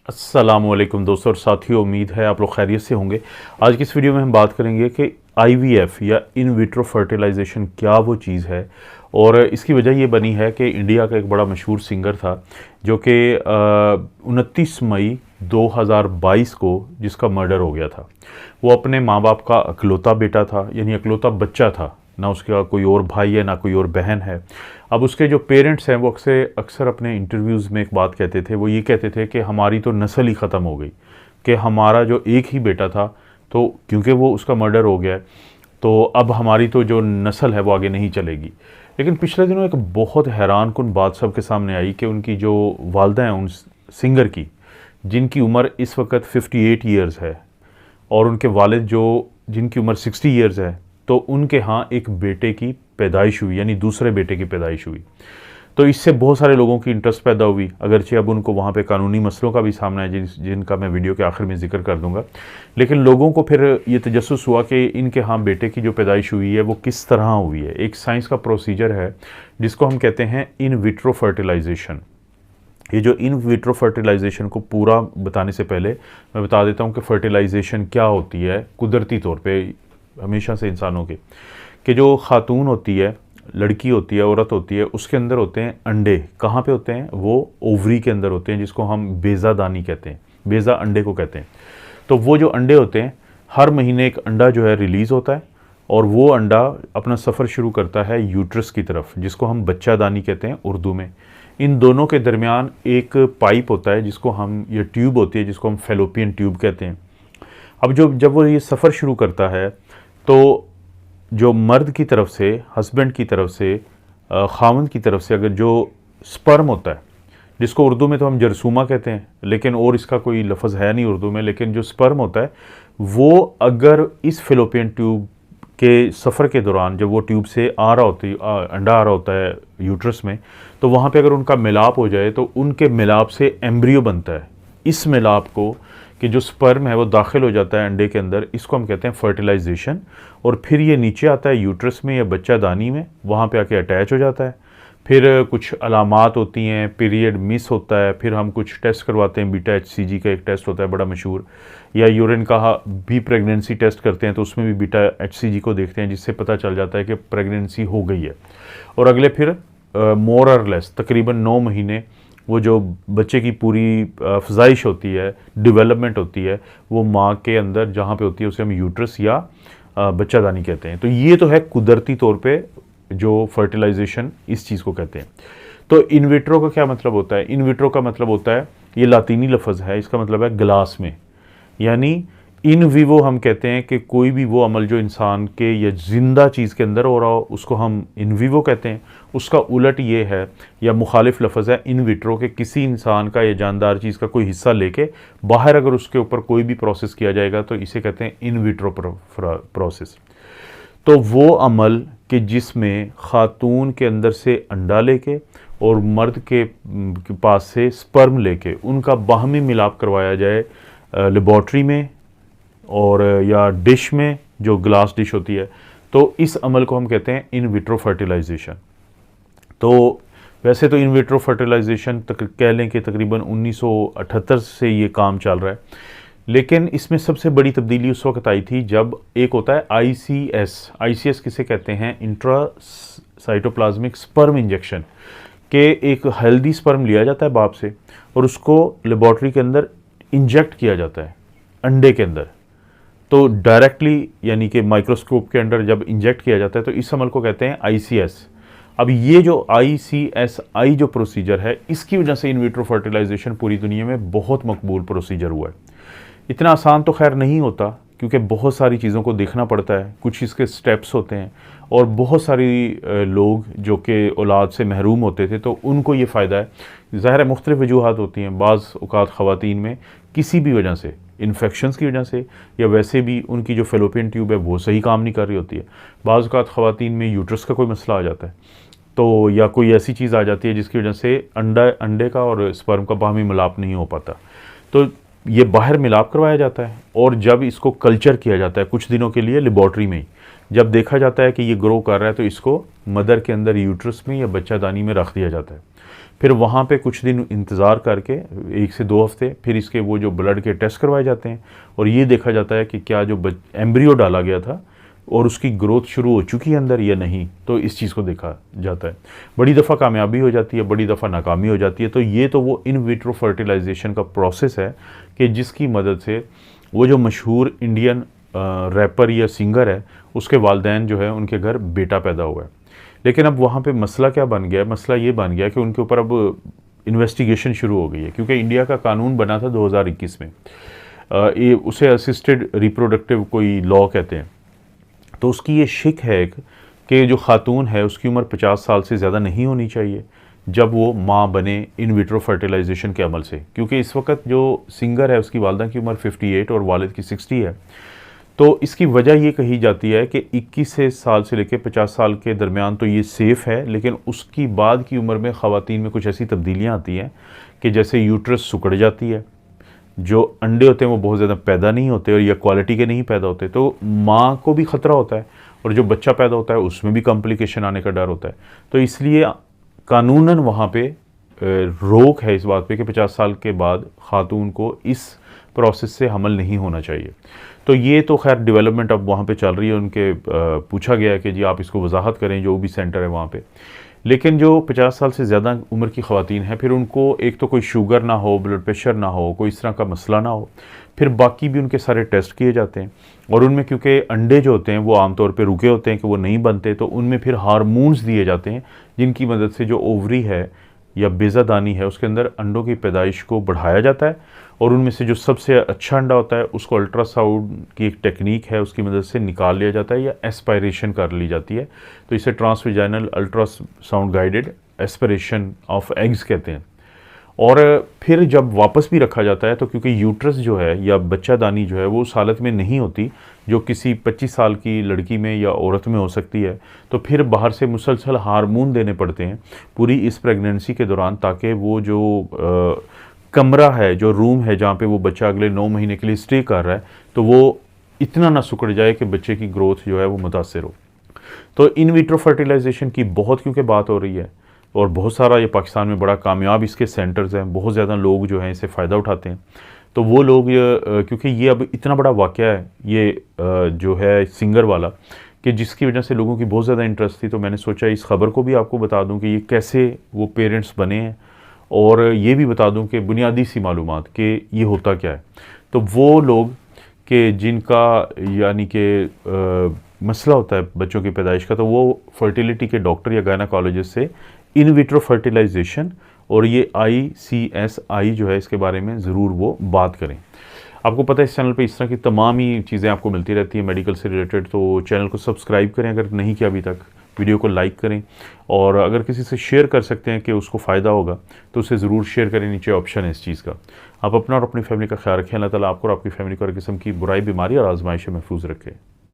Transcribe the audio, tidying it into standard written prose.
अस्सलामुअलैकुम दोस्तों और साथियों, उम्मीद है आप लोग खैरियत से होंगे। आज की इस वीडियो में हम बात करेंगे कि आईवीएफ या इन विट्रो फर्टिलाइजेशन क्या वो चीज़ है। और इसकी वजह ये बनी है कि इंडिया का एक बड़ा मशहूर सिंगर था जो कि 29 मई 2022 को जिसका मर्डर हो गया था। वो अपने माँ बाप का अकलौता बेटा था, यानी अकलौता बच्चा था, ना उसका कोई और भाई है ना कोई और बहन है। अब उसके जो पेरेंट्स हैं वो अक्सर अपने इंटरव्यूज़ में एक बात कहते थे, वो ये कहते थे कि हमारी तो नस्ल ही ख़त्म हो गई, कि हमारा जो एक ही बेटा था तो क्योंकि वो उसका मर्डर हो गया तो अब हमारी तो जो नस्ल है वो आगे नहीं चलेगी। लेकिन पिछले दिनों एक बहुत हैरान कुन बात सबके सामने आई कि उनकी जो वालदा हैं उन सिंगर की, जिनकी उम्र इस वक्त 58 ईयर्स है, और उनके वालिद जो जिनकी उम्र 60 ईयर्स है, तो उनके यहाँ एक बेटे की पैदाइश हुई, यानी दूसरे बेटे की पैदाइश हुई। तो इससे बहुत सारे लोगों की इंटरेस्ट पैदा हुई, अगरचे अब उनको वहाँ पे कानूनी मसलों का भी सामना है जिनका मैं वीडियो के आखिर में जिक्र कर दूंगा। लेकिन लोगों को फिर ये तजस्सुस हुआ कि इनके यहाँ बेटे की जो पैदाइश हुई है वो किस तरह हुई है। एक साइंस का प्रोसीजर है जिसको हम कहते हैं इन विट्रो फर्टिलाइजेशन। ये जो इन विट्रो फर्टिलाइजेशन को पूरा बताने से पहले मैं बता देता हूँ कि फर्टिलाइजेशन क्या होती है कुदरती तौर पे हमेशा से इंसानों के, कि जो खातून होती है, लड़की होती है, औरत होती है, उसके अंदर होते हैं अंडे। कहाँ पे होते हैं? वो ओवरी के अंदर होते हैं, जिसको हम बेज़ादानी कहते हैं, बेज़ा अंडे को कहते हैं। तो वो जो अंडे होते हैं, हर महीने एक अंडा जो है रिलीज़ होता है और वो अंडा अपना सफ़र शुरू करता है यूट्रस की तरफ, जिसको हम बच्चादानी कहते हैं उर्दू में। इन दोनों के दरमियान एक पाइप होता है जिसको हम, ये ट्यूब होती है जिसको हम फेलोपियन ट्यूब कहते हैं। अब जब वो ये सफ़र शुरू करता है तो जो मर्द की तरफ से, हस्बैंड की तरफ से, खावंद की तरफ से अगर जो स्पर्म होता है, जिसको उर्दू में तो हम जरसूमा कहते हैं, लेकिन और इसका कोई लफ्ज़ है नहीं उर्दू में, लेकिन जो स्पर्म होता है वो अगर इस फेलोपियन ट्यूब के सफ़र के दौरान, जब वो ट्यूब से आ रहा होती अंडा आ रहा होता है यूट्रस में, तो वहाँ पे अगर उनका मिलाप हो जाए तो उनके मिलाप से एम्ब्रियो बनता है। इस मिलाप को, कि जो स्पर्म है वो दाखिल हो जाता है अंडे के अंदर, इसको हम कहते हैं फर्टिलाइजेशन। और फिर ये नीचे आता है यूट्रस में या बच्चादानी में, वहाँ पे आके अटैच हो जाता है। फिर कुछ अलामात होती हैं, पीरियड मिस होता है, फिर हम कुछ टेस्ट करवाते हैं, बीटा HCG का एक टेस्ट होता है बड़ा मशहूर, या यूरिन का भी प्रेगनेंसी टेस्ट करते हैं तो उसमें भी बीटा HCG को देखते हैं, जिससे पता चल जाता है कि प्रेगनेंसी हो गई है। और अगले फिर मोर और लेस तकरीबन 9 महीने वो जो बच्चे की पूरी अफजाइश होती है, डेवलपमेंट होती है, वो माँ के अंदर जहाँ पे होती है उसे हम यूट्रस या बच्चादानी कहते हैं। तो ये तो है कुदरती तौर पे जो फर्टिलाइजेशन, इस चीज़ को कहते हैं। तो इन विट्रो का क्या मतलब होता है? इन विट्रो का मतलब होता है, ये लातीनी लफ्ज़ है, इसका मतलब है ग्लास में, यानी इन विवो हम कहते हैं कि कोई भी वो अमल जो इंसान के या जिंदा चीज़ के अंदर हो रहा हो उसको हम इन विवो कहते हैं। उसका उलट ये है, या मुखालिफ लफ्ज़ है इन विट्रो, के किसी इंसान का या जानदार चीज़ का कोई हिस्सा लेके बाहर अगर उसके ऊपर कोई भी प्रोसेस किया जाएगा तो इसे कहते हैं इन विट्रो प्रोसेस। तो वो अमल कि जिसमें खातून के अंदर से अंडा लेके और मर्द के पास से स्पर्म लेके उनका बाहमी मिलाप करवाया जाए लेबॉर्ट्री में और या डिश में, जो ग्लास डिश होती है, तो इस अमल को हम कहते हैं इन विट्रो फर्टिलाइजेशन। तो वैसे तो इन विट्रो फर्टिलाइजेशन कह लें कि तकरीबन 1978 से ये काम चल रहा है, लेकिन इसमें सबसे बड़ी तब्दीली उस वक्त आई थी जब एक होता है ICS किसे कहते हैं? इंट्रा साइटोप्लाज्मिक स्पर्म इंजेक्शन, के एक हेल्दी स्पर्म लिया जाता है बाप से और उसको लेबॉर्ट्री के अंदर इंजेक्ट किया जाता है अंडे के अंदर। तो डायरेक्टली, यानी कि माइक्रोस्कोप के अंदर जब इंजेक्ट किया जाता है, तो इस अमल को कहते हैं ICS। अब ये जो ICSI जो प्रोसीजर है, इसकी वजह से इन विट्रो फर्टिलाइजेशन पूरी दुनिया में बहुत मकबूल प्रोसीजर हुआ है। इतना आसान तो खैर नहीं होता, क्योंकि बहुत सारी चीज़ों को देखना पड़ता है, कुछ इसके स्टेप्स होते हैं, और बहुत सारी लोग जो कि औलाद से महरूम होते थे तो उनको ये फ़ायदा है। ज़ाहिर है मुख्तलिफ़ वजूहात होती हैं, बाज़ औक़ात ख़वातीन में किसी भी वजह से, इन्फेक्शंस की वजह से, या वैसे भी उनकी जो फेलोपियन ट्यूब है वो सही काम नहीं कर रही होती है। बाज़ औक़ात ख़वातीन में यूट्रस का कोई मसला आ जाता है, तो या कोई ऐसी चीज़ आ जाती है जिसकी वजह से अंडे का और स्पर्म का बाहमी मिलाप नहीं हो पाता, तो ये बाहर मिलाप करवाया जाता है। और जब इसको कल्चर किया जाता है कुछ दिनों के लिए लेबॉर्ट्री में ही, जब देखा जाता है कि ये ग्रो कर रहा है तो इसको मदर के अंदर यूट्रस में या बच्चादानी में रख दिया जाता है। फिर वहाँ पे कुछ दिन इंतज़ार करके 1 से 2 हफ्ते फिर इसके वो जो ब्लड के टेस्ट करवाए जाते हैं और ये देखा जाता है कि क्या जो एम्ब्रियो डाला गया था और उसकी ग्रोथ शुरू हो चुकी है अंदर या नहीं, तो इस चीज़ को देखा जाता है। बड़ी दफ़ा कामयाबी हो जाती है, बड़ी दफ़ा नाकामी हो जाती है। तो ये तो वो इन विट्रो फर्टिलाइजेशन का प्रोसेस है कि जिसकी मदद से वो जो मशहूर इंडियन रैपर या सिंगर है उसके वालिदैन जो है उनके घर बेटा पैदा हुआ है। लेकिन अब वहाँ पे मसला क्या बन गया है? मसला ये बन गया कि उनके ऊपर अब इन्वेस्टिगेशन शुरू हो गई है, क्योंकि इंडिया का कानून बना था 2021 में। ये उसे असिस्टेड रिप्रोडक्टिव कोई लॉ कहते हैं। तो उसकी ये शिक है कि जो खातून है उसकी उम्र 50 साल से ज़्यादा नहीं होनी चाहिए जब वो माँ बने इन विट्रो फर्टिलाइजेशन के अमल से, क्योंकि इस वक्त जो सिंगर है उसकी वालदा की उम्र 58 और वालिद की 60 है। तो इसकी वजह ये कही जाती है कि 21 साल से लेकर 50 साल के दरमियान तो ये सेफ़ है, लेकिन उसकी बाद की उम्र में ख़वातीन में कुछ ऐसी तब्दीलियाँ आती हैं कि जैसे यूट्रस सिकुड़ जाती है, जो अंडे होते हैं वो बहुत ज़्यादा पैदा नहीं होते और या क्वालिटी के नहीं पैदा होते, तो माँ को भी ख़तरा होता है और जो बच्चा पैदा होता है उसमें भी कॉम्प्लिकेशन आने का डर होता है। तो इसलिए कानूनन वहाँ पे रोक है इस बात पे कि 50 साल के बाद खातून को इस प्रोसेस से हमल नहीं होना चाहिए। तो ये तो खैर डेवलपमेंट अब वहाँ पे चल रही है। उनके पूछा गया है कि जी आप इसको वजाहत करें जो भी सेंटर है वहाँ पे। लेकिन जो 50 साल से ज़्यादा उम्र की ख़वातीन हैं, फिर उनको एक तो कोई शुगर ना हो, ब्लड प्रेशर ना हो, कोई इस तरह का मसला ना हो, फिर बाकी भी उनके सारे टेस्ट किए जाते हैं और उनमें क्योंकि अंडे जो होते हैं वो आमतौर पे रुके होते हैं कि वो नहीं बनते, तो उनमें फिर हार्मोन्स दिए जाते हैं जिनकी मदद से जो ओवरी है या बेज़ादानी है उसके अंदर अंडों की पैदाइश को बढ़ाया जाता है और उनमें से जो सबसे अच्छा अंडा होता है उसको अल्ट्रासाउंड की एक टेक्निक है उसकी मदद से निकाल लिया जाता है या एस्पायरेशन कर ली जाती है। तो इसे transvaginal ultrasound guided aspiration of eggs कहते हैं। और फिर जब वापस भी रखा जाता है तो क्योंकि यूट्रस जो है या बच्चादानी जो है वो उस हालत में नहीं होती जो किसी 25 साल की लड़की में या औरत में हो सकती है, तो फिर बाहर से मुसलसल हार्मोन देने पड़ते हैं पूरी इस प्रेगनेंसी के दौरान, ताकि वो जो कमरा है, जो रूम है जहाँ पे वो बच्चा अगले 9 महीने के लिए स्टे कर रहा है, तो वो इतना ना सिकुड़ जाए कि बच्चे की ग्रोथ जो है वो मुतासर हो। तो इन विट्रो फर्टिलाइजेशन की बहुत क्योंकि बात हो रही है और बहुत सारा ये पाकिस्तान में बड़ा कामयाब इसके सेंटर्स हैं, बहुत ज़्यादा लोग जो हैं इसे फ़ायदा उठाते हैं। तो वो लोग क्योंकि ये अब इतना बड़ा वाक़या है ये जो है सिंगर वाला, कि जिसकी वजह से लोगों की बहुत ज़्यादा इंटरेस्ट थी, तो मैंने सोचा इस ख़बर को भी आपको बता दूं कि ये कैसे वो पेरेंट्स बने हैं और ये भी बता दूं कि बुनियादी सी मालूमात कि ये होता क्या है। तो वो लोग कि जिनका यानी कि मसला होता है बच्चों की पैदाइश का, तो वो फर्टिलिटी के डॉक्टर या गायनाकोलॉजिस्ट से इन विट्रो फर्टिलाइजेशन और ये ICSI जो है इसके बारे में ज़रूर वो बात करें। आपको पता है इस चैनल पे इस तरह की तमाम ही चीज़ें आपको मिलती रहती हैं मेडिकल से रिलेटेड, तो चैनल को सब्सक्राइब करें अगर नहीं किया अभी तक, वीडियो को लाइक करें और अगर किसी से शेयर कर सकते हैं कि उसको फ़ायदा होगा तो उसे ज़रूर शेयर करें। नीचे ऑप्शन है इस चीज़ का। आप अपना और अपनी फैमिली का ख्याल रखें। अल्लाह ताला आपको और आपकी फैमिली को हर किस्म की बुराई, बीमारी और आजमाइश से महफूज रखे।